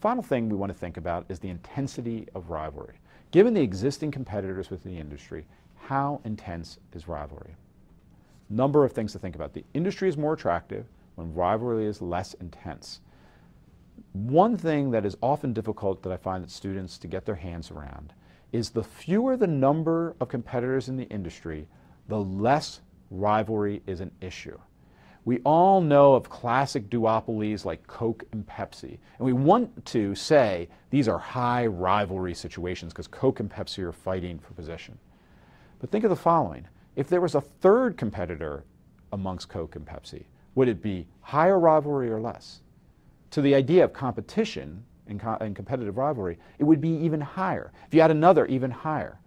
Final thing we want to think about is the intensity of rivalry. Given the existing competitors within the industry, how intense is rivalry? Number of things to think about. The industry is more attractive when rivalry is less intense. One thing that is often difficult that I find that students to get their hands around is the fewer the number of competitors in the industry, the less rivalry is an issue. We all know of classic duopolies like Coke and Pepsi, and we want to say these are high rivalry situations because Coke and Pepsi are fighting for position. But think of the following. If there was a third competitor amongst Coke and Pepsi, would it be higher rivalry or less? To the idea of competition and competitive rivalry, it would be even higher. If you had another, even higher.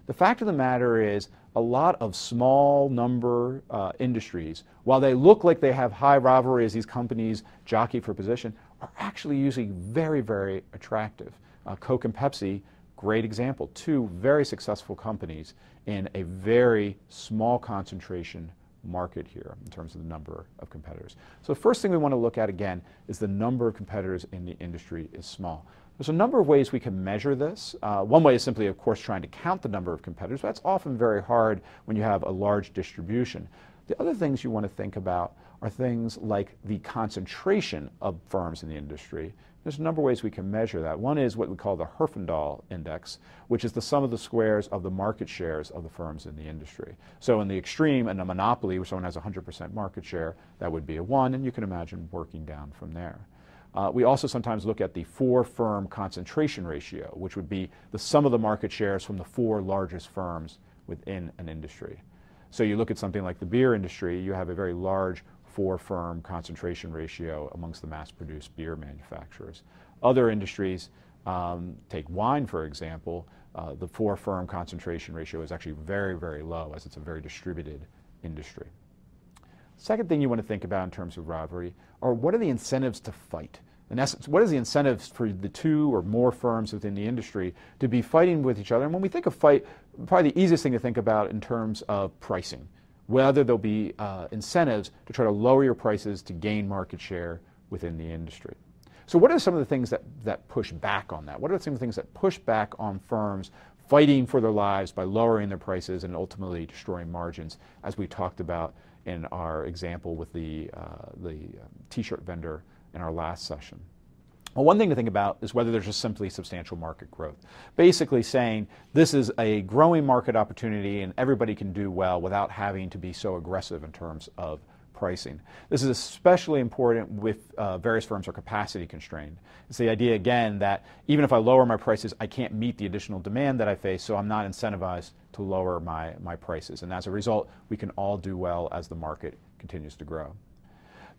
The fact of the matter is, a lot of small number industries, while they look like they have high rivalry as these companies jockey for position, are actually usually very, very attractive. Coke and Pepsi, great example. Two very successful companies in a very small concentration market here in terms of the number of competitors. So the first thing we want to look at again is the number of competitors in the industry is small. There's a number of ways we can measure this. One way is simply, of course, trying to count the number of competitors. But that's often very hard when you have a large distribution. The other things you want to think about are things like the concentration of firms in the industry. There's a number of ways we can measure that. One is what we call the Herfindahl index, which is the sum of the squares of the market shares of the firms in the industry. So in the extreme, in a monopoly where someone has 100% market share, that would be a 1, and you can imagine working down from there. We also sometimes look at the 4-firm concentration ratio, which would be the sum of the market shares from the 4 largest firms within an industry. So you look at something like the beer industry, you have a very large 4-firm concentration ratio amongst the mass-produced beer manufacturers. Other industries, take wine for example, the 4-firm concentration ratio is actually very, very low as it's a very distributed industry. Second thing you want to think about in terms of rivalry are what are the incentives to fight? In essence, what is the incentives for the 2 or more firms within the industry to be fighting with each other? And when we think of fight, probably the easiest thing to think about in terms of pricing, whether there'll be incentives to try to lower your prices to gain market share within the industry. So what are some of the things that push back on that? What are some of the things that push back on firms fighting for their lives by lowering their prices and ultimately destroying margins, as we talked about in our example with the t-shirt vendor in our last session? Well, one thing to think about is whether there's just simply substantial market growth. Basically saying this is a growing market opportunity and everybody can do well without having to be so aggressive in terms of pricing. This is especially important with various firms are capacity constrained. It's the idea again that even if I lower my prices, I can't meet the additional demand that I face, so I'm not incentivized to lower my prices. And as a result, we can all do well as the market continues to grow.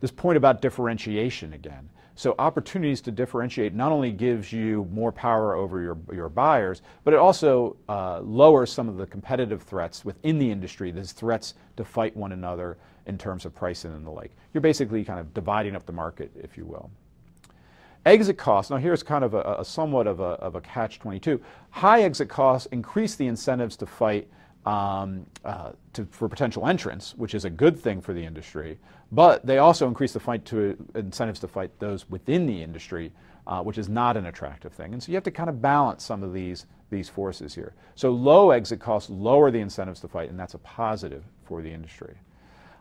This point about differentiation again. So opportunities to differentiate not only gives you more power over your buyers, but it also lowers some of the competitive threats within the industry, these threats to fight one another in terms of pricing and the like. You're basically kind of dividing up the market, if you will. Exit costs. Now here's kind of a somewhat of a catch-22. High exit costs increase the incentives to fight for potential entrants, which is a good thing for the industry, but they also increase the incentives to fight those within the industry, which is not an attractive thing. And so you have to kind of balance some of these forces here. So low exit costs lower the incentives to fight, and that's a positive for the industry.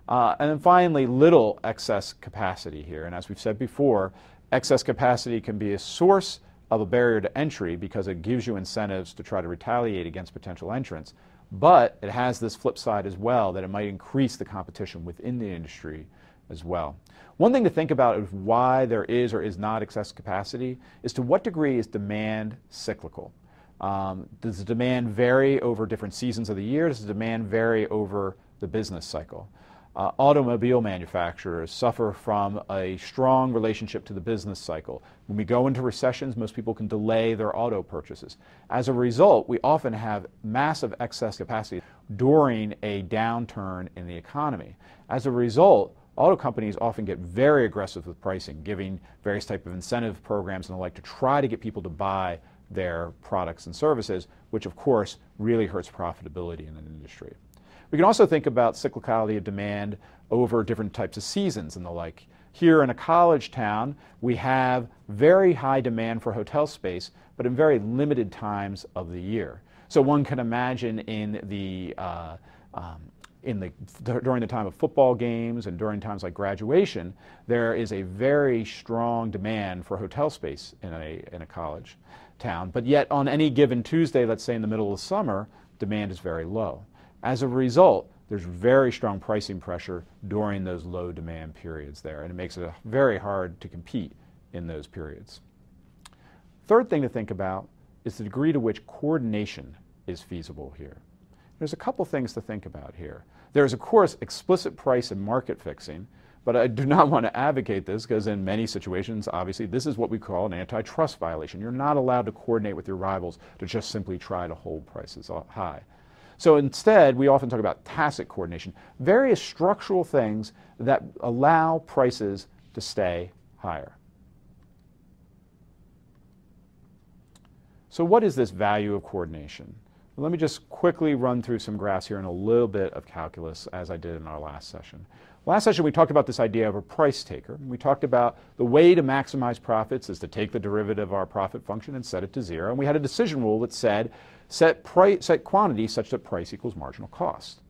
And then finally, little excess capacity here. And as we've said before, excess capacity can be a source of a barrier to entry because it gives you incentives to try to retaliate against potential entrants. But it has this flip side as well, that it might increase the competition within the industry as well. One thing to think about is why there is or is not excess capacity is to what degree is demand cyclical? Does the demand vary over different seasons of the year? Does the demand vary over the business cycle? Automobile manufacturers suffer from a strong relationship to the business cycle. When we go into recessions, most people can delay their auto purchases. As a result, we often have massive excess capacity during a downturn in the economy. As a result, auto companies often get very aggressive with pricing, giving various types of incentive programs and the like to try to get people to buy their products and services, which of course really hurts profitability in an industry. We can also think about cyclicality of demand over different types of seasons and the like. Here in a college town, we have very high demand for hotel space, but in very limited times of the year. So one can imagine during the time of football games and during times like graduation, there is a very strong demand for hotel space in a college town. But yet on any given Tuesday, let's say in the middle of summer, demand is very low. As a result, there's very strong pricing pressure during those low demand periods there, and it makes it very hard to compete in those periods. Third thing to think about is the degree to which coordination is feasible here. There's a couple things to think about here. There's, of course, explicit price and market fixing, but I do not want to advocate this because in many situations, obviously, this is what we call an antitrust violation. You're not allowed to coordinate with your rivals to just simply try to hold prices high. So instead, we often talk about tacit coordination, various structural things that allow prices to stay higher. So what is this value of coordination? Well, let me just quickly run through some graphs here and a little bit of calculus as I did in our last session. Last session we talked about this idea of a price taker. We talked about the way to maximize profits is to take the derivative of our profit function and set it to 0. And we had a decision rule that said set quantity such that price equals marginal cost.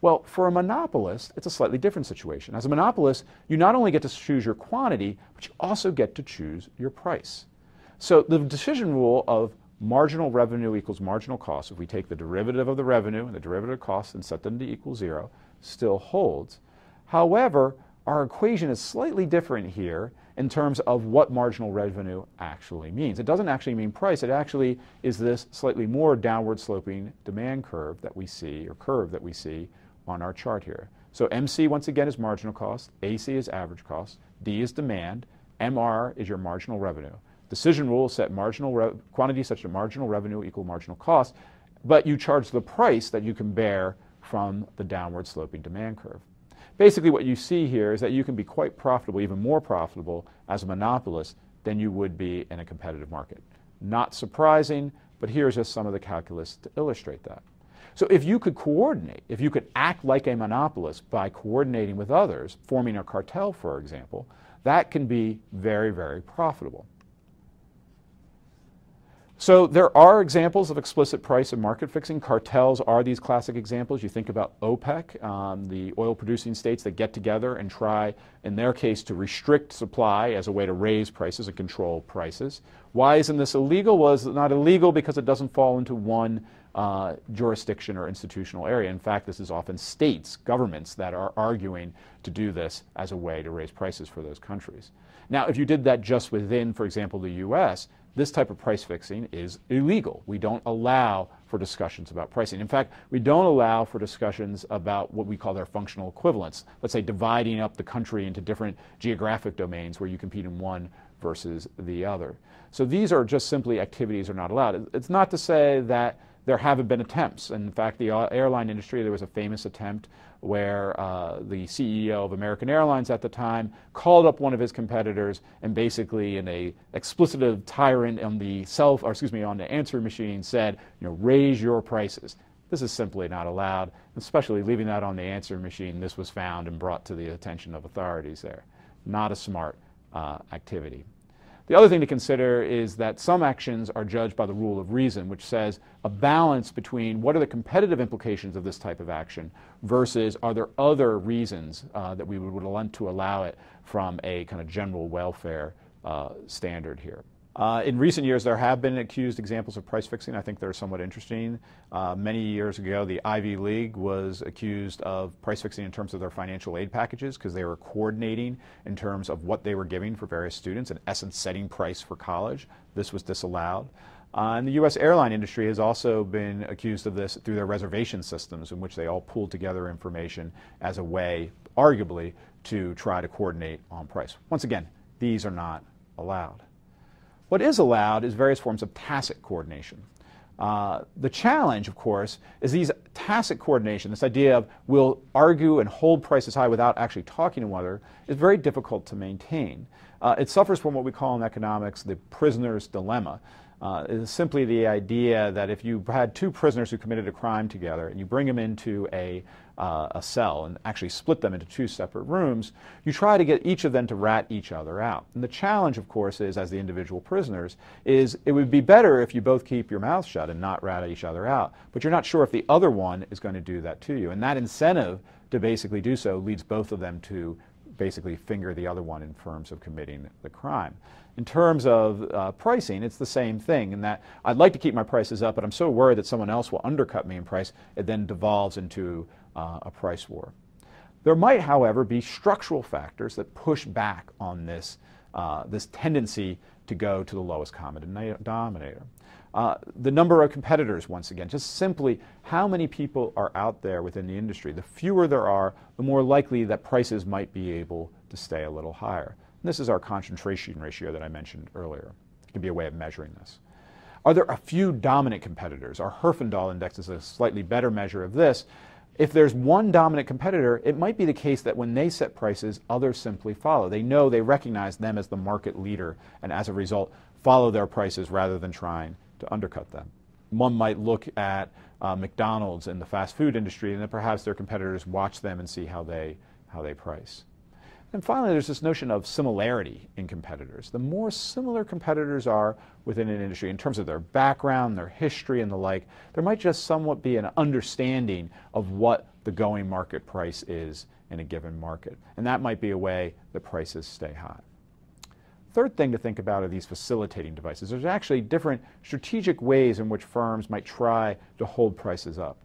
Well, for a monopolist, it's a slightly different situation. As a monopolist, you not only get to choose your quantity, but you also get to choose your price. So the decision rule of marginal revenue equals marginal cost, if we take the derivative of the revenue and the derivative of cost and set them to equal 0, still holds. However, our equation is slightly different here in terms of what marginal revenue actually means. It doesn't actually mean price. It actually is this slightly more downward sloping demand curve that we see, or curve that we see on our chart here. So MC, once again, is marginal cost, AC is average cost, D is demand, MR is your marginal revenue. Decision rule set quantity such that marginal revenue equal marginal cost, but you charge the price that you can bear from the downward sloping demand curve. Basically what you see here is that you can be quite profitable, even more profitable as a monopolist than you would be in a competitive market. Not surprising, but here's just some of the calculus to illustrate that. So if you could coordinate, if you could act like a monopolist by coordinating with others, forming a cartel, for example, that can be very, very profitable. So there are examples of explicit price and market fixing. Cartels are these classic examples. You think about OPEC, the oil-producing states that get together and try, in their case, to restrict supply as a way to raise prices and control prices. Why isn't this illegal? Well, it's not illegal because it doesn't fall into one jurisdiction or institutional area. In fact, this is often states, governments, that are arguing to do this as a way to raise prices for those countries. Now, if you did that just within, for example, the U.S., this type of price fixing is illegal. We don't allow for discussions about pricing. In fact, we don't allow for discussions about what we call their functional equivalents. Let's say dividing up the country into different geographic domains where you compete in one versus the other. So these are just simply activities that are not allowed. It's not to say that there haven't been attempts. In fact, the airline industry, there was a famous attempt where the CEO of American Airlines at the time called up one of his competitors and basically in a explicitive tyrant on the on the answering machine said, raise your prices. This is simply not allowed, especially leaving that on the answering machine. This was found and brought to the attention of authorities there. Not a smart activity. The other thing to consider is that some actions are judged by the rule of reason, which says a balance between what are the competitive implications of this type of action versus are there other reasons that we would want to allow it from a kind of general welfare standard here. In recent years, there have been accused examples of price fixing. I think they're somewhat interesting. Many years ago, the Ivy League was accused of price fixing in terms of their financial aid packages because they were coordinating in terms of what they were giving for various students, in essence setting price for college. This was disallowed. And the U.S. airline industry has also been accused of this through their reservation systems in which they all pooled together information as a way, arguably, to try to coordinate on price. Once again, these are not allowed. What is allowed is various forms of tacit coordination. The challenge, of course, is these tacit coordination, this idea of we'll argue and hold prices high without actually talking to one another, is very difficult to maintain. It suffers from what we call in economics the prisoner's dilemma. is simply the idea that if you had two prisoners who committed a crime together and you bring them into a cell and actually split them into two separate rooms, you try to get each of them to rat each other out. And the challenge, of course, is, as the individual prisoners, is it would be better if you both keep your mouth shut and not rat each other out, but you're not sure if the other one is going to do that to you. And that incentive to basically do so leads both of them to basically finger the other one in terms of committing the crime. In terms of pricing, it's the same thing in that I'd like to keep my prices up, but I'm so worried that someone else will undercut me in price, it then devolves into a price war. There might, however, be structural factors that push back on this, this tendency to go to the lowest common denominator. The number of competitors, once again, just simply how many people are out there within the industry. The fewer there are, the more likely that prices might be able to stay a little higher. And this is our concentration ratio that I mentioned earlier. It can be a way of measuring this. Are there a few dominant competitors? Our Herfindahl index is a slightly better measure of this. If there's one dominant competitor, it might be the case that when they set prices, others simply follow. They know, they recognize them as the market leader, and as a result, follow their prices rather than trying to undercut them. One might look at McDonald's in the fast food industry, and then perhaps their competitors watch them and see how they price. And finally, there's this notion of similarity in competitors. The more similar competitors are within an industry in terms of their background, their history, and the like, there might just somewhat be an understanding of what the going market price is in a given market. And that might be a way that prices stay high. Third thing to think about are these facilitating devices. There's actually different strategic ways in which firms might try to hold prices up.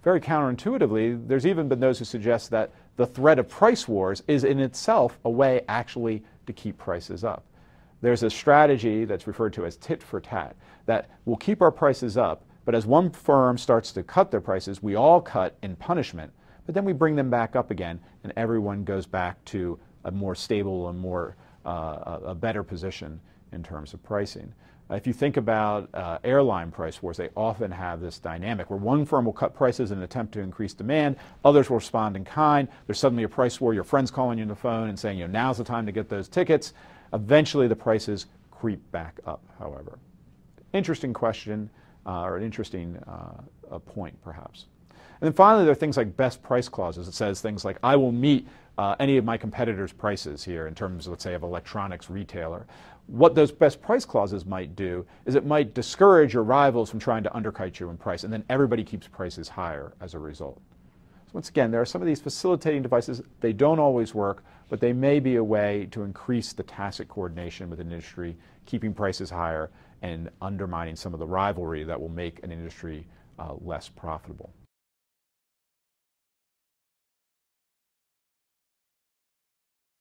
Very counterintuitively, there's even been those who suggest that the threat of price wars is in itself a way actually to keep prices up. There's a strategy that's referred to as tit for tat, that will keep our prices up, but as one firm starts to cut their prices, we all cut in punishment, but then we bring them back up again, and everyone goes back to a more stable and more a better position in terms of pricing. If you think about airline price wars, they often have this dynamic where one firm will cut prices in an attempt to increase demand, others will respond in kind. There's suddenly a price war, your friend's calling you on the phone and saying, now's the time to get those tickets. Eventually the prices creep back up, however. Interesting question, or an interesting point, perhaps. And then finally, there are things like best price clauses. It says things like, I will meet any of my competitors' prices here in terms, let's say, of electronics retailer. What those best price clauses might do is it might discourage your rivals from trying to undercut you in price, and then everybody keeps prices higher as a result. So once again, there are some of these facilitating devices. They don't always work, but they may be a way to increase the tacit coordination with an industry, keeping prices higher and undermining some of the rivalry that will make an industry less profitable.